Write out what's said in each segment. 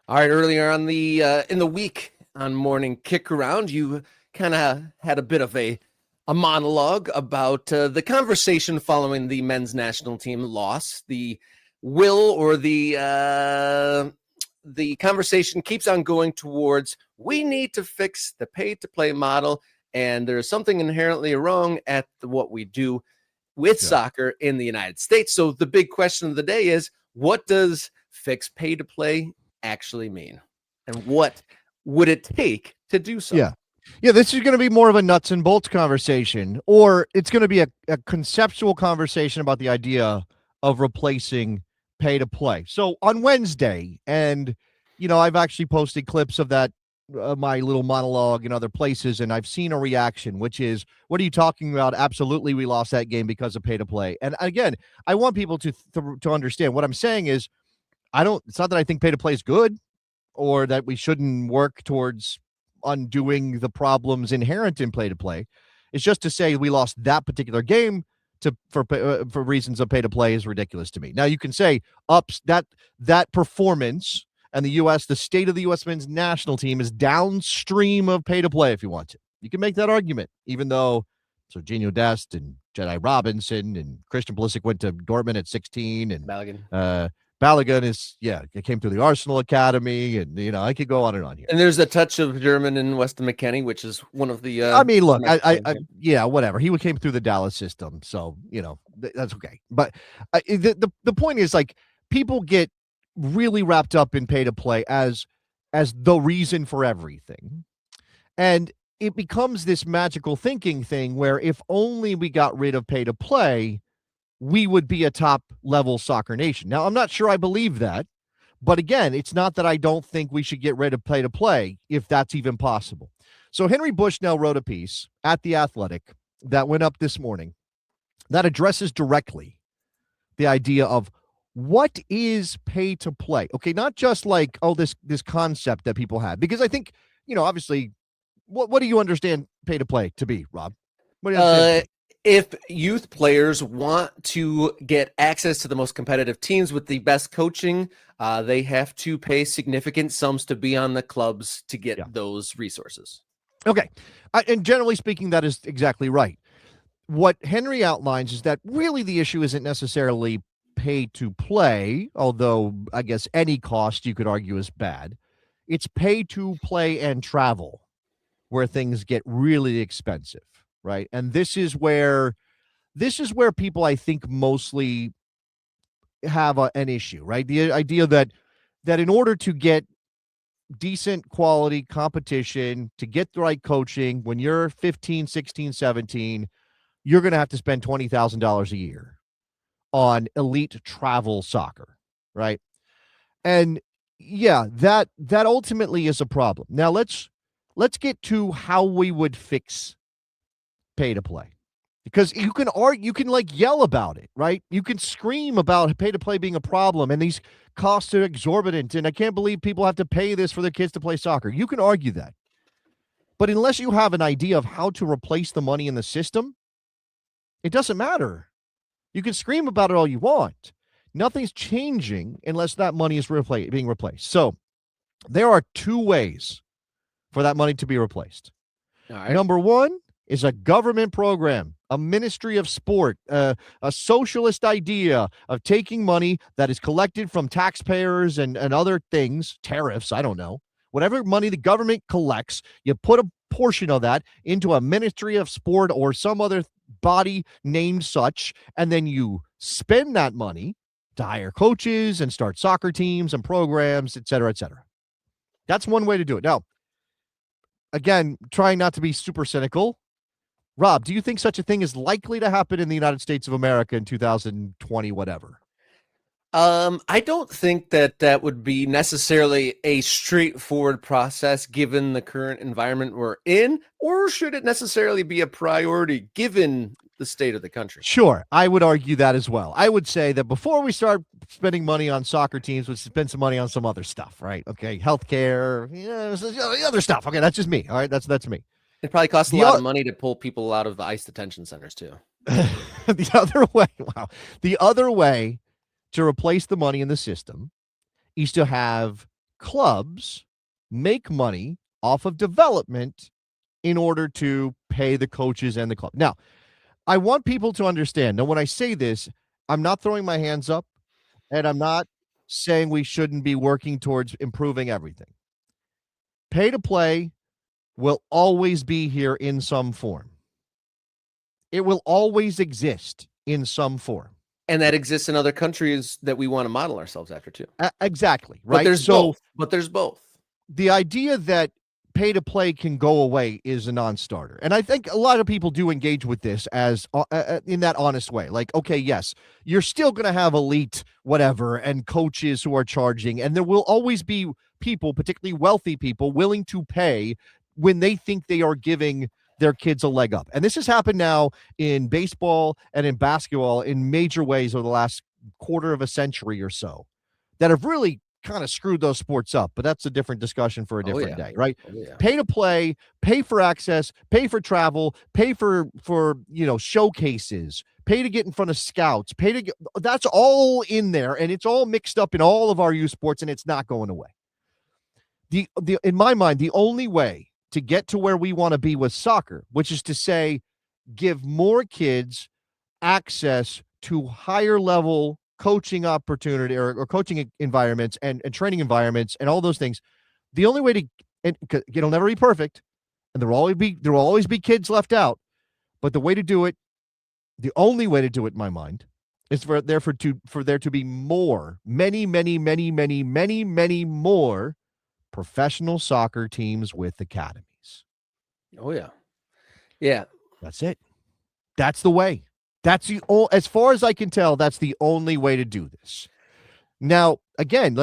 All right, earlier on the in the week on Morning Kickaround, you kind of had a bit of a monologue about the conversation following the men's national team loss. The conversation keeps on going towards we need to fix the pay to play model, and there's something inherently wrong at what we do with soccer in the United States. So the big question of the day is, what does fixed pay to play actually mean? And what would it take to do so? Yeah, this is going to be more of a nuts and bolts conversation, or it's going to be a conceptual conversation about the idea of replacing pay to play. So on Wednesday, and, I've actually posted clips of that, my little monologue in other places, and I've seen a reaction, which is, what are you talking about? Absolutely, we lost that game because of pay to play. And again, I want people to understand what I'm saying is, it's not that I think pay to play is good or that we shouldn't work towards undoing the problems inherent in play to play. It's just to say we lost that particular game for reasons of pay to play is ridiculous to me. Now you can say that performance and the state of the U.S. men's national team is downstream of pay to play if you want to. You can make that argument, even though Serginho Dest and Jedi Robinson and Christian Pulisic went to Dortmund at 16 and Balogun came through the Arsenal Academy, and I could go on and on here. And there's a touch of German in Weston McKennie, which is one of the. Whatever. He came through the Dallas system, so that's okay. But the point is, like, people get really wrapped up in pay to play as the reason for everything, and it becomes this magical thinking thing where if only we got rid of pay to play, we would be a top-level soccer nation. Now, I'm not sure I believe that, but again, it's not that I don't think we should get rid of pay-to-play if that's even possible. So Henry Bushnell wrote a piece at The Athletic that went up this morning that addresses directly the idea of what is pay-to-play. Okay, not just like, this concept that people have, because I think, obviously, what do you understand pay-to-play to be, Rob? What do you understand? If youth players want to get access to the most competitive teams with the best coaching, they have to pay significant sums to be on the clubs to get those resources. Okay. And generally speaking, that is exactly right. What Henry outlines is that really the issue isn't necessarily pay to play, although I guess any cost you could argue is bad. It's pay to play and travel where things get really expensive. Right. And this is where people, I think, mostly have an issue, right? The idea that in order to get decent quality competition, to get the right coaching, when you're 15, 16, 17, you're going to have to spend $20,000 a year on elite travel soccer. Right. And that ultimately is a problem. Now let's get to how we would fix pay to play, because you can yell about it, right? You can scream about pay to play being a problem and these costs are exorbitant and I can't believe people have to pay this for their kids to play soccer. You can argue that, but unless you have an idea of how to replace the money in the system, it doesn't matter. You can scream about it all you want. Nothing's changing unless that money is being replaced. So there are two ways for that money to be replaced. All right. Number one is a government program, a ministry of sport, a socialist idea of taking money that is collected from taxpayers and other things, tariffs, I don't know, whatever money the government collects, you put a portion of that into a ministry of sport or some other body named such, and then you spend that money to hire coaches and start soccer teams and programs, et cetera, et cetera. That's one way to do it. Now, again, trying not to be super cynical, Rob, do you think such a thing is likely to happen in the United States of America in 2020, whatever? I don't think that would be necessarily a straightforward process given the current environment we're in, or should it necessarily be a priority given the state of the country? Sure, I would argue that as well. I would say that before we start spending money on soccer teams, we spend some money on some other stuff, right? Okay, healthcare, other stuff. Okay, that's just me. All right, that's me. It probably costs a lot of money to pull people out of the ICE detention centers too. The other way to replace the money in the system is to have clubs make money off of development in order to pay the coaches and the club. Now, I want people to understand. Now, when I say this, I'm not throwing my hands up and I'm not saying we shouldn't be working towards improving everything. Pay to play will always be here in some form. It will always exist in some form. And that exists in other countries that we want to model ourselves after too. Exactly. Right. But there's both. But there's both. The idea that pay to play can go away is a non-starter. And I think a lot of people do engage with this as in that honest way. Like, okay, yes, you're still going to have elite whatever and coaches who are charging. And there will always be people, particularly wealthy people, willing to pay when they think they are giving their kids a leg up. And this has happened now in baseball and in basketball in major ways over the last quarter of a century or so that have really kind of screwed those sports up, but that's a different discussion for a different day, right? Pay to play, pay for access, pay for travel, pay for showcases, pay to get in front of scouts, that's all in there, and it's all mixed up in all of our youth sports, and it's not going away. In my mind, the only way to get to where we want to be with soccer, which is to say, give more kids access to higher level coaching opportunity or coaching environments and training environments and all those things. The only way to, and it'll never be perfect, and there will always be kids left out. But the only way to do it in my mind is for there to be many more professional soccer teams with academies. Oh yeah. Yeah. That's it. That's the way. As far as I can tell, that's the only way to do this. Now, again,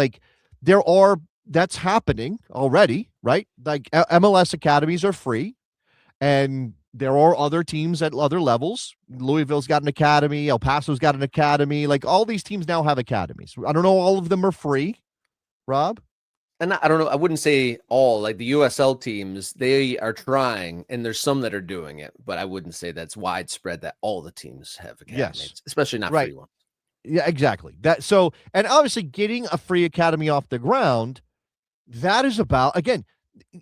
that's happening already, right? Like MLS academies are free, and there are other teams at other levels. Louisville's got an academy. El Paso's got an academy. Like all these teams now have academies. I don't know, all of them are free, Rob? And I don't know, I wouldn't say all, like the USL teams, they are trying, and there's some that are doing it, but I wouldn't say that's widespread that all the teams have academies, especially not free ones. Yeah, exactly. And obviously getting a free academy off the ground, that is about, again,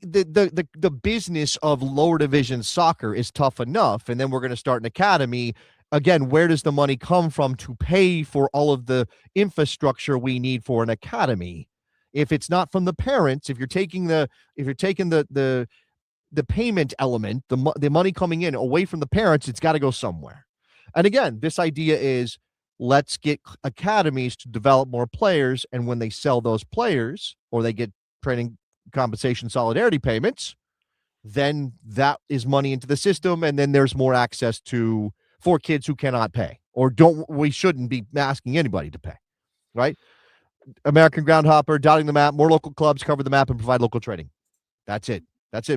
the business of lower division soccer is tough enough, and then we're going to start an academy. Again, where does the money come from to pay for all of the infrastructure we need for an academy? If it's not from the parents, if you're taking the payment element, the money coming in away from the parents, it's got to go somewhere. And again, this idea is let's get academies to develop more players, and when they sell those players or they get training compensation solidarity payments, then that is money into the system, and then there's more access for kids who cannot pay or we shouldn't be asking anybody to pay, right? American Groundhopper, dotting the map, more local clubs cover the map and provide local training. That's it,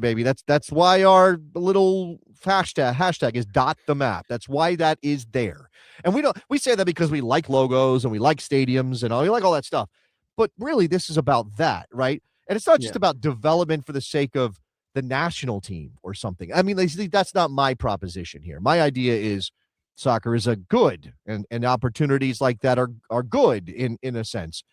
baby. That's why our little hashtag is dot the map. That's why that is there. And we say that because we like logos and we like stadiums and we like all that stuff. But really, this is about that, right? And it's not just about development for the sake of the national team or something. I mean, that's not my proposition here. My idea is soccer is a good, and opportunities like that are good in a sense.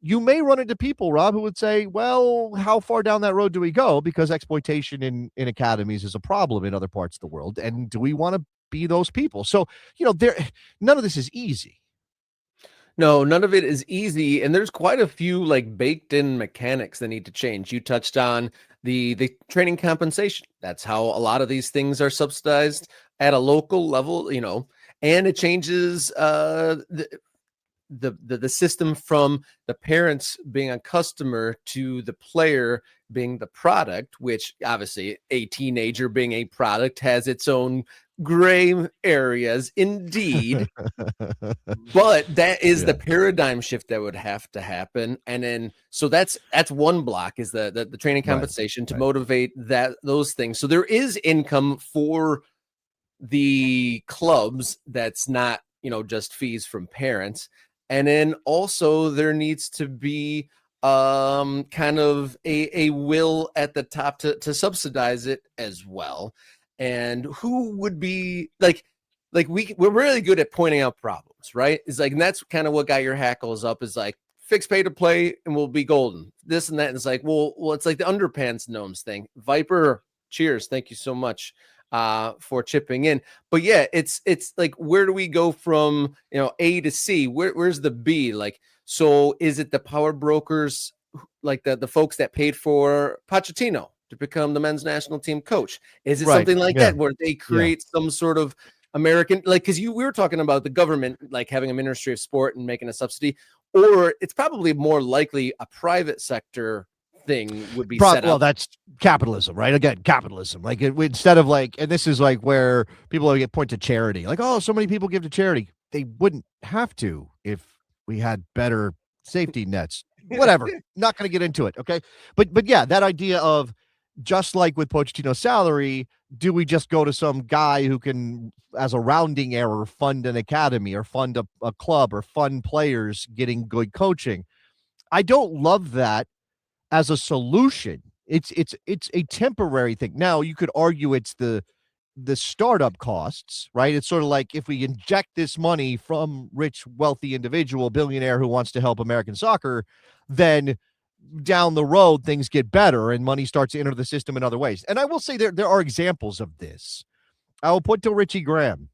You may run into people, Rob, who would say, well, how far down that road do we go? Because exploitation in academies is a problem in other parts of the world. And do we want to be those people? So, none of this is easy. No, none of it is easy. And there's quite a few like baked in mechanics that need to change. You touched on the training compensation. That's how a lot of these things are subsidized at a local level, and it changes the system from the parents being a customer to the player being the product, which obviously a teenager being a product has its own gray areas indeed. But that is the paradigm shift that would have to happen. And then so that's one block is the training compensation to motivate those things. So there is income for the clubs that's not, just fees from parents. And then also there needs to be kind of a will at the top to subsidize it as well. And who would be like we're really good at pointing out problems, right? It's like, and that's kind of what got your hackles up is like fix pay to play and we'll be golden. This and that. And it's like, well, it's like the underpants gnomes thing. Viper, cheers. Thank you so much for chipping in. But yeah, it's like, where do we go from, A to C? Where's the B? Like, so is it the power brokers, like the folks that paid for Pochettino to become the men's national team coach? Is it something like that where they create some sort of American, like, because we were talking about the government like having a ministry of sport and making a subsidy, or it's probably more likely a private sector thing would be set up. Well, that's capitalism, right? Again, capitalism. Like instead of like, and this is like where people get point to charity, like, oh, so many people give to charity. They wouldn't have to if we had better safety nets. Whatever. Not going to get into it. Okay. But yeah, that idea of just like with Pochettino's salary, do we just go to some guy who can, as a rounding error, fund an academy or fund a club or fund players getting good coaching? I don't love that as a solution. It's a temporary thing. Now you could argue it's the startup costs, right? It's sort of like if we inject this money from rich, wealthy individual, billionaire who wants to help American soccer, then down the road things get better and money starts to enter the system in other ways. And I will say there are examples of this. I will point to Richie Graham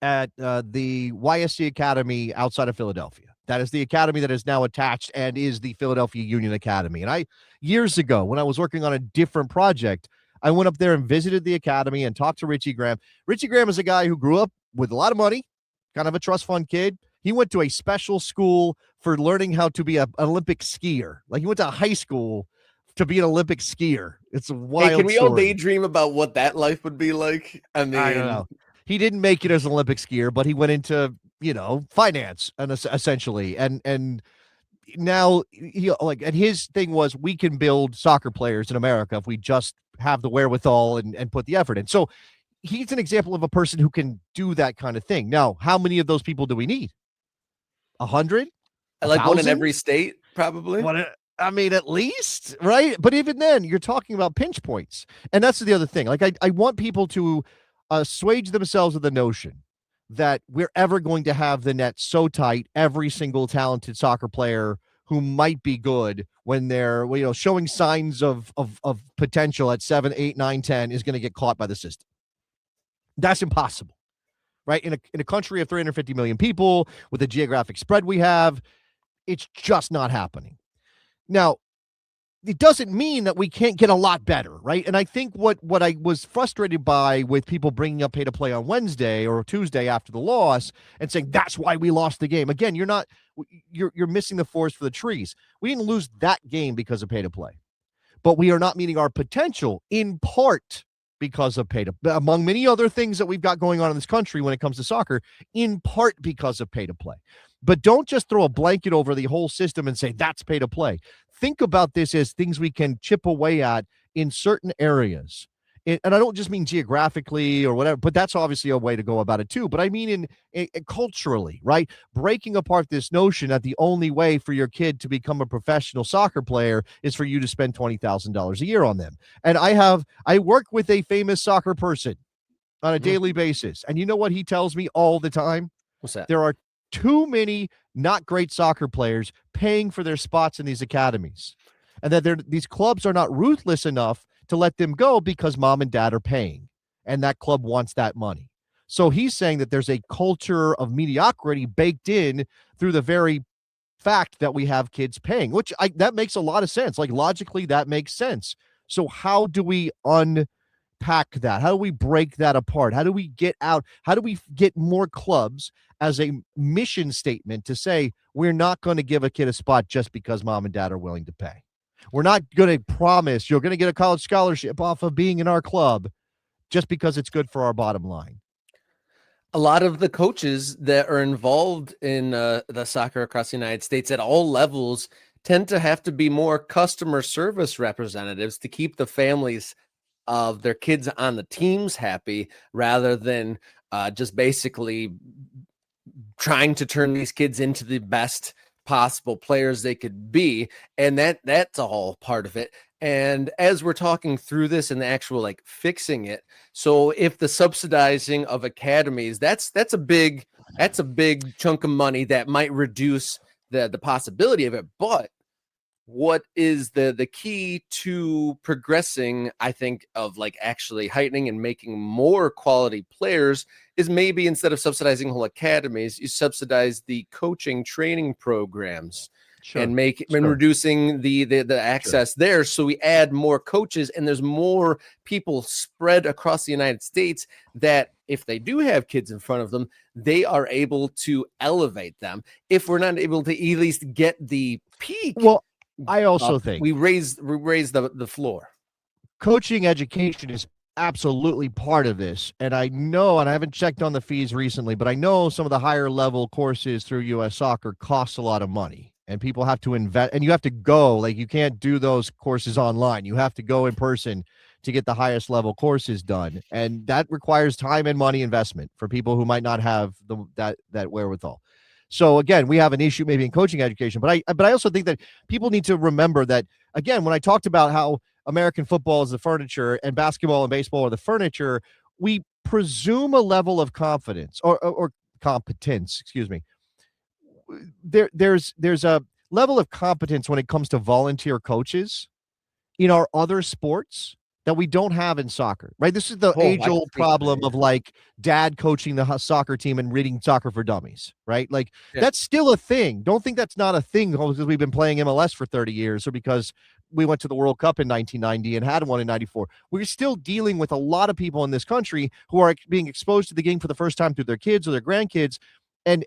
at the YSC Academy outside of Philadelphia. That is the academy that is now attached and is the Philadelphia Union Academy. And years ago, when I was working on a different project, I went up there and visited the academy and talked to Richie Graham. Richie Graham is a guy who grew up with a lot of money, kind of a trust fund kid. He went to a special school for learning how to be an Olympic skier. Like he went to high school to be an Olympic skier. It's a wild can we story. all daydream about what that life would be like? I mean, I don't know. He didn't make it as an Olympic skier, but he went into, finance and essentially. And now and his thing was, we can build soccer players in America if we just have the wherewithal and put the effort in. So he's an example of a person who can do that kind of thing. Now, how many of those people do we need? 100? Like 1,000? one in every state, probably. I mean, at least, right? But even then, you're talking about pinch points. And that's the other thing. Like, I want people to assuage themselves of the notion that we're ever going to have the net so tight, every single talented soccer player who might be good when they're, showing signs of potential at 7, 8, 9, 10 is going to get caught by the system. That's impossible. Right? In a country of 350 million people with the geographic spread we have, it's just not happening. Now, it doesn't mean that we can't get a lot better, right? And I think what I was frustrated by with people bringing up pay to play on Wednesday or Tuesday after the loss and saying that's why we lost the game. Again, you're missing the forest for the trees. We didn't lose that game because of pay to play, but we are not meeting our potential in part because of pay to, among many other things that we've got going on in this country when it comes to soccer, in part because of pay to play. But don't just throw a blanket over the whole system and say that's pay to play. Think about this as things we can chip away at in certain areas. And I don't just mean geographically or whatever, but that's obviously a way to go about it too. But I mean in culturally, right? Breaking apart this notion that the only way for your kid to become a professional soccer player is for you to spend $20,000 a year on them. And I work with a famous soccer person on a daily basis. And you know what he tells me all the time? What's that? There are too many not great soccer players paying for their spots in these academies, and that these clubs are not ruthless enough to let them go because mom and dad are paying and that club wants that money. So he's saying that there's a culture of mediocrity baked in through the very fact that we have kids paying, which that makes a lot of sense. Like logically, that makes sense. So how do we unpack that? How do we break that apart? How do we get out? How do we get more clubs as a mission statement to say, we're not going to give a kid a spot just because mom and dad are willing to pay. We're not going to promise you're going to get a college scholarship off of being in our club just because it's good for our bottom line. A lot of the coaches that are involved in the soccer across the United States at all levels tend to have to be more customer service representatives to keep the families of their kids on the teams happy, rather than just basically trying to turn these kids into the best possible players they could be. And that's all part of it. And as we're talking through this and the actual like fixing it, so if the subsidizing of academies, that's a big chunk of money that might reduce the possibility of it. But what is the key to progressing, I think, of like actually heightening and making more quality players is maybe instead of subsidizing whole academies, you subsidize the coaching training programs. Sure. And reducing the access there. So we add more coaches, and there's more people spread across the United States that if they do have kids in front of them, they are able to elevate them. If we're not able to at least get the peak, well, I also think we raise the floor. Coaching education is absolutely part of this. And I know, and I haven't checked on the fees recently, but I know some of the higher level courses through US Soccer cost a lot of money. And people have to invest, and you have to go. Like, you can't do those courses online. You have to go in person to get the highest level courses done, and that requires time and money investment for people who might not have that wherewithal. So again, we have an issue maybe in coaching education, but I also think that people need to remember that, again, when I talked about how American football is the furniture and basketball and baseball are the furniture, we presume a level of confidence or competence, excuse me. There's a level of competence when it comes to volunteer coaches in our other sports that we don't have in soccer, right? This is the age-old problem of like dad coaching the soccer team and reading Soccer for Dummies, right? Like that's still a thing. Don't think that's not a thing because we've been playing MLS for 30 years or because we went to the World Cup in 1990 and had one in 94. We're still dealing with a lot of people in this country who are being exposed to the game for the first time through their kids or their grandkids. And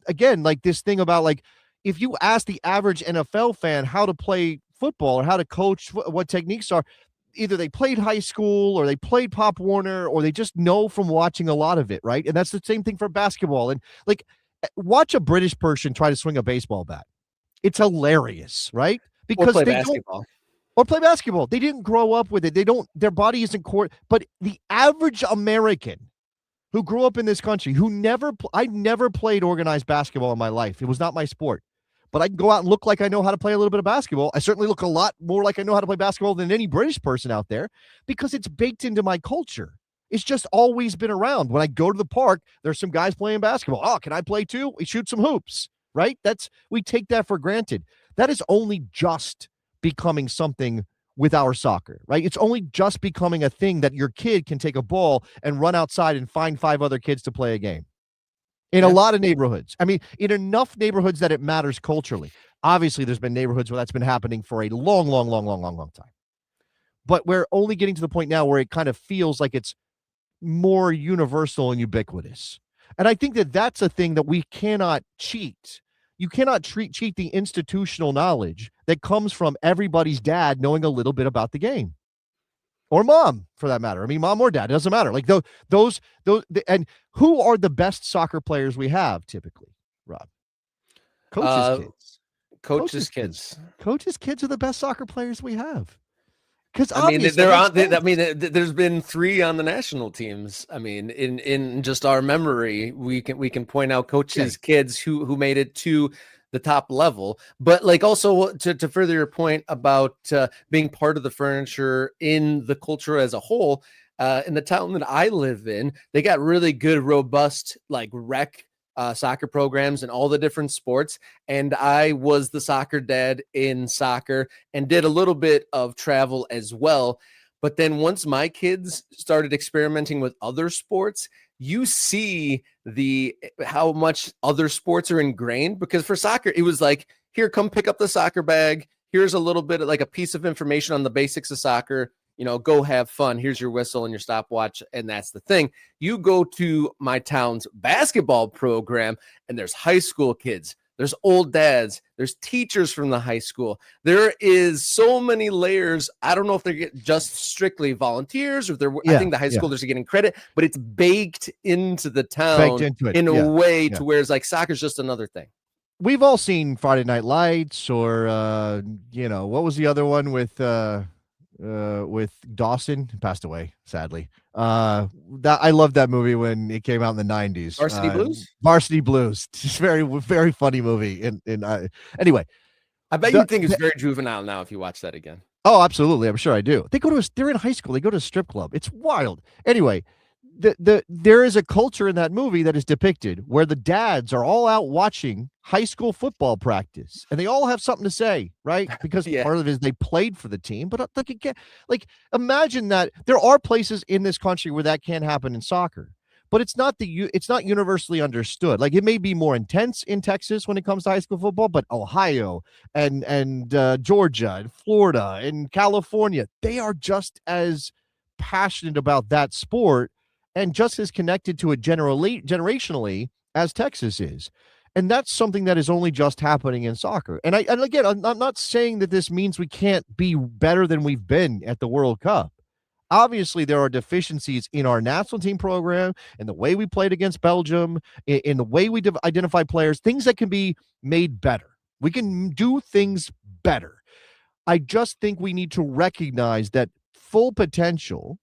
again, like this thing about like, if you ask the average NFL fan how to play football or how to coach, what techniques are, either they played high school or they played Pop Warner or they just know from watching a lot of it, right? And that's the same thing for basketball. And like, watch a British person try to swing a baseball bat. It's hilarious, right? Because or play basketball. Or play basketball. They didn't grow up with it. Their body isn't core. But the average American who grew up in this country, I never played organized basketball in my life. It was not my sport. But I can go out and look like I know how to play a little bit of basketball. I certainly look a lot more like I know how to play basketball than any British person out there because it's baked into my culture. It's just always been around. When I go to the park, there's some guys playing basketball. Oh, can I play too? We shoot some hoops, right? We take that for granted. That is only just becoming something with our soccer, right? It's only just becoming a thing that your kid can take a ball and run outside and find 5 other kids to play a game. In a lot of neighborhoods. I mean, in enough neighborhoods that it matters culturally. Obviously, there's been neighborhoods where that's been happening for a long time. But we're only getting to the point now where it kind of feels like it's more universal and ubiquitous. And I think that that's a thing that we cannot cheat. You cannot cheat the institutional knowledge that comes from everybody's dad knowing a little bit about the game. Or mom, for that matter. I mean, mom or dad, it doesn't matter. Like those, and who are the best soccer players we have typically, Rob? Coaches' kids. Coaches' kids. Coaches' kids are the best soccer players we have. Because I mean, there's been 3 on the national teams. I mean, in just our memory, we can point out coaches' kids who made it to the top level. But like also to further your point about being part of the furniture in the culture as a whole, in the town that I live in, they got really good, robust like rec soccer programs and all the different sports. And I was the soccer dad in soccer and did a little bit of travel as well. But then once my kids started experimenting with other sports, you see how much other sports are ingrained, because for soccer, it was like, here, come pick up the soccer bag. Here's a little bit of like a piece of information on the basics of soccer. Go have fun. Here's your whistle and your stopwatch. And that's the thing. You go to my town's basketball program and there's high school kids. There's old dads. There's teachers from the high school. There is so many layers. I don't know if they're just strictly volunteers or I think the high schoolers are getting credit, but it's baked into the town in a way to where it's like soccer's just another thing. We've all seen Friday Night Lights or, what was the other one with Dawson? He passed away, sadly. I loved that movie when it came out in the 90s. Varsity Blues? Varsity Blues. It's very, very funny movie. Anyway. I bet you think it's very juvenile now if you watch that again. Oh, absolutely. I'm sure I do. They're in high school. They go to a strip club. It's wild. Anyway, there is a culture in that movie that is depicted where the dads are all out watching high school football practice, and they all have something to say, right? Because Yeah. part of it is they played for the team. But like imagine that there are places in this country where that can happen in soccer, but it's not universally understood. Like it may be more intense in Texas when it comes to high school football, but Ohio and Georgia and Florida and California, they are just as passionate about that sport and just as connected to it generationally as Texas is. And that's something that is only just happening in soccer. And again, I'm not saying that this means we can't be better than we've been at the World Cup. Obviously, there are deficiencies in our national team program, in the way we played against Belgium, in the way we identify players, things that can be made better. We can do things better. I just think we need to recognize that full potential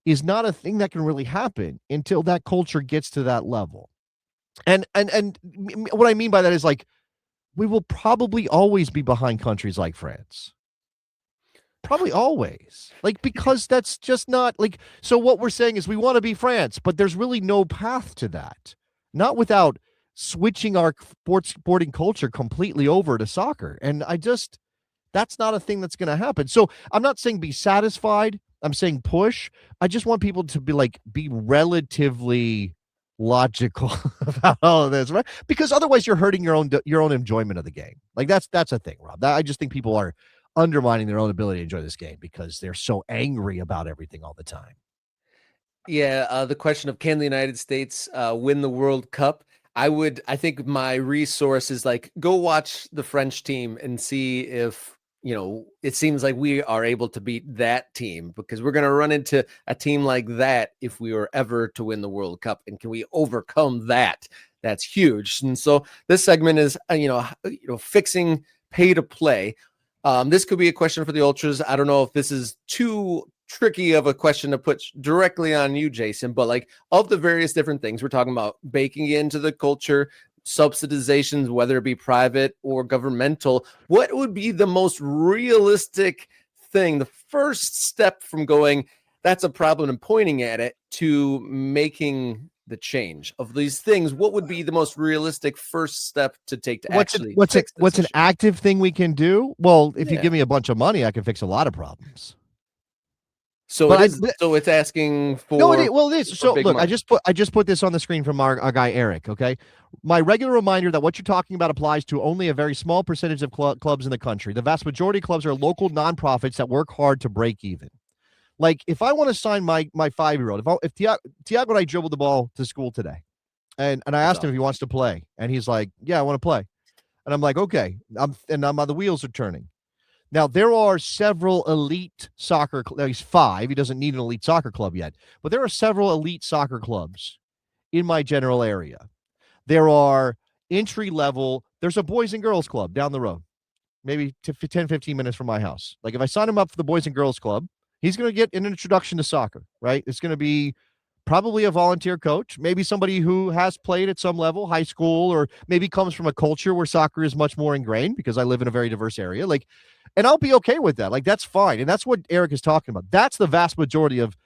is not a thing that can really happen until that culture gets to that level. And what I mean by that is, like, we will probably always be behind countries like France. Probably always. Like, because that's just not like, so what we're saying is we want to be France, but there's really no path to that. Not without switching our sporting culture completely over to soccer. And that's not a thing that's going to happen. So I'm not saying be satisfied. I'm saying push. I just want people to be relatively logical about all of this, right? Because otherwise you're hurting your own enjoyment of the game. Like that's a thing, Rob. I just think people are undermining their own ability to enjoy this game because they're so angry about everything all the time. Yeah, the question of can the United States win the World Cup? I think my resource is go watch the French team and see if it seems like we are able to beat that team, because we're going to run into a team like that if we were ever to win the World Cup. And can we overcome that? That's huge. And so this segment is, fixing pay to play. This could be a question for the Ultras. I don't know if this is too tricky of a question to put directly on you, Jason, but of the various different things we're talking about, baking into the culture, subsidizations, whether it be private or governmental, what would be the most realistic thing, the first step from going, that's a problem, and pointing at it, to making the change of these things? What would be the most realistic first step to take to what's an active thing we can do? Well, if you give me a bunch of money, I can fix a lot of problems. So it's asking for. No, it is. So look, money. I just put this on the screen from our guy Eric. Okay, my regular reminder that what you're talking about applies to only a very small percentage of clubs in the country. The vast majority of clubs are local nonprofits that work hard to break even. Like, if I want to sign my 5-year-old, if Tiago and I dribbled the ball to school today, and I asked him if he wants to play, and he's like, yeah, I want to play, and I'm like, okay, the wheels are turning. Now, there are several elite soccer clubs. He's 5. He doesn't need an elite soccer club yet. But there are several elite soccer clubs in my general area. There are entry level. There's a boys and girls club down the road, maybe 10, 15 minutes from my house. Like, if I sign him up for the boys and girls club, he's going to get an introduction to soccer, right? It's going to be probably a volunteer coach, maybe somebody who has played at some level, high school, or maybe comes from a culture where soccer is much more ingrained, because I live in a very diverse area. And I'll be okay with that. That's fine. And that's what Eric is talking about. That's the vast majority of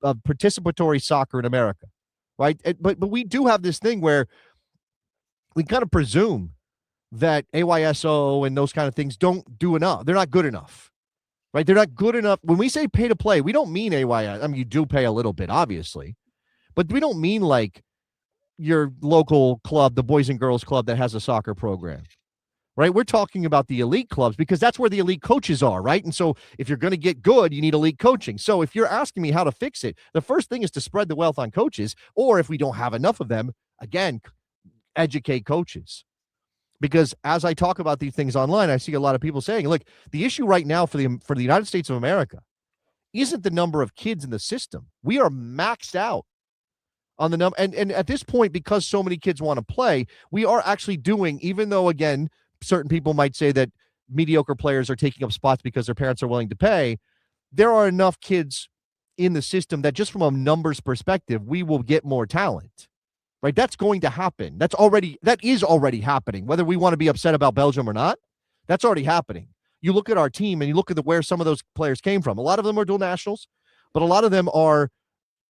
participatory soccer in America, right? But we do have this thing where we kind of presume that AYSO and those kind of things don't do enough. They're not good enough, right? They're not good enough. When we say pay to play, we don't mean AYS. I mean, you do pay a little bit, obviously, but we don't mean like your local club, the Boys and Girls Club that has a soccer program. Right? We're talking about the elite clubs, because that's where the elite coaches are, right? And so if you're going to get good, you need elite coaching. So if you're asking me how to fix it, the first thing is to spread the wealth on coaches, or if we don't have enough of them, again, educate coaches. Because as I talk about these things online, I see a lot of people saying, look, the issue right now for the United States of America isn't the number of kids in the system. We are maxed out on the number. And at this point, because so many kids want to play, we are actually doing, even though, again, certain people might say that mediocre players are taking up spots because their parents are willing to pay, there are enough kids in the system that just from a numbers perspective, we will get more talent, right? That's going to happen. That is already happening. Whether we want to be upset about Belgium or not, that's already happening. You look at our team and you look at where some of those players came from. A lot of them are dual nationals, but a lot of them are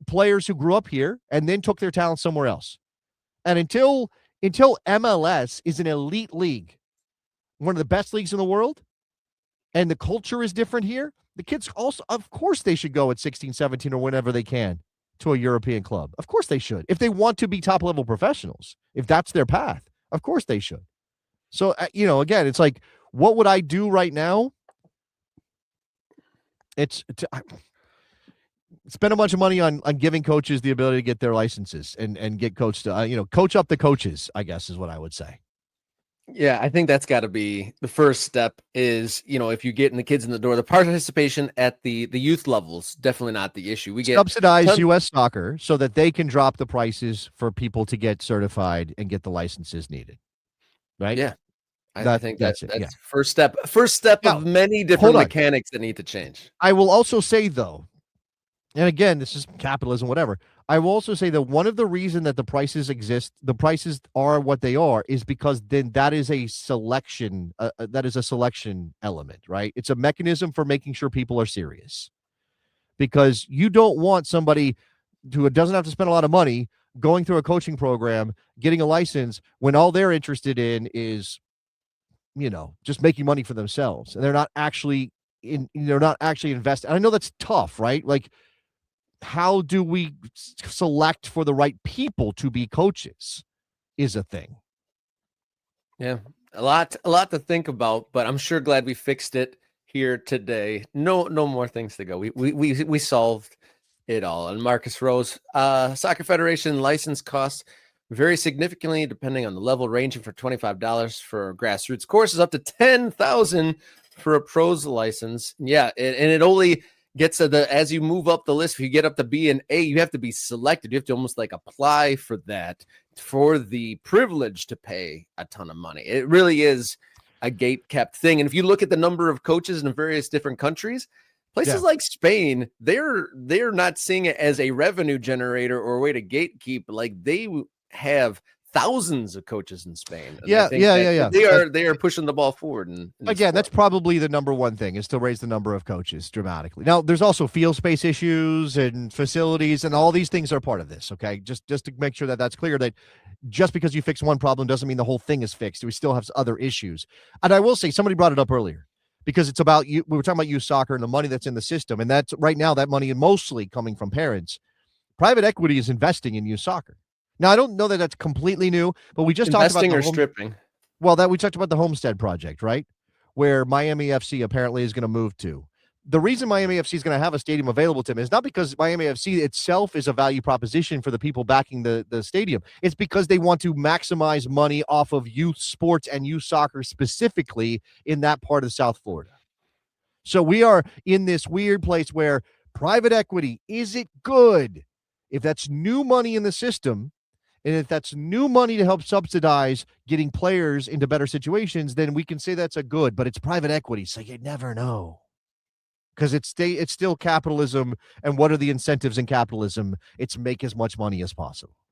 players who grew up here and then took their talent somewhere else. And until MLS is an elite league, one of the best leagues in the world, and the culture is different here, the kids also, of course, they should go at 16, 17, or whenever they can to a European club. Of course they should. If they want to be top-level professionals, if that's their path, of course they should. So, again, it's like, what would I do right now? It's spend a bunch of money on giving coaches the ability to get their licenses and get coached, coach up the coaches, I guess is what I would say. Yeah, I think that's got to be the first step is, if you're getting the kids in the door, the participation at the youth levels, definitely not the issue. We get subsidized U.S. soccer so that they can drop the prices for people to get certified and get the licenses needed. Right? Yeah. I think that's it. Yeah. First step now, of many different mechanics that need to change. I will also say, though, and again, this is capitalism, whatever. I will also say that one of the reasons that the prices exist, the prices are what they are, is because then that is a selection. That is a selection element, right? It's a mechanism for making sure people are serious, because you don't want somebody who doesn't have to spend a lot of money going through a coaching program, getting a license, when all they're interested in is, just making money for themselves, and they're not actually invested. I know that's tough, right? Like, how do we select for the right people to be coaches is a thing. Yeah, a lot to think about, but I'm sure glad we fixed it here today. No more things to go. We solved it all. And Marcus Rose, Soccer Federation license costs vary significantly depending on the level, ranging from $25 for grassroots courses up to $10,000 for a pros license. Yeah, and it only gets to as you move up the list. If you get up to B and A, you have to be selected. You have to almost like apply for that, for the privilege to pay a ton of money. It really is a gate-kept thing. And if you look at the number of coaches in various different countries, places like Spain, they're not seeing it as a revenue generator or a way to gatekeep. Like, they have thousands of coaches in Spain. Yeah. They are pushing the ball forward. Again, that's probably the number one thing, is to raise the number of coaches dramatically. Now, there's also field space issues and facilities, and all these things are part of this. Okay, just to make sure that that's clear, that just because you fix one problem doesn't mean the whole thing is fixed. We still have other issues. And I will say, somebody brought it up earlier, because it's about you. We were talking about youth soccer and the money that's in the system, and that's right now that money is mostly coming from parents. Private equity is investing in youth soccer. Now, I don't know that that's completely new, but we just talked about stripping. Well, we talked about the Homestead project, right? Where Miami FC apparently is going to move to. The reason Miami FC is going to have a stadium available to them is not because Miami FC itself is a value proposition for the people backing the stadium. It's because they want to maximize money off of youth sports and youth soccer specifically in that part of South Florida. So we are in this weird place where private equity, is it good? If that's new money in the system, and if that's new money to help subsidize getting players into better situations, then we can say that's a good, but it's private equity, so you never know. Because it's still capitalism, and what are the incentives in capitalism? It's make as much money as possible.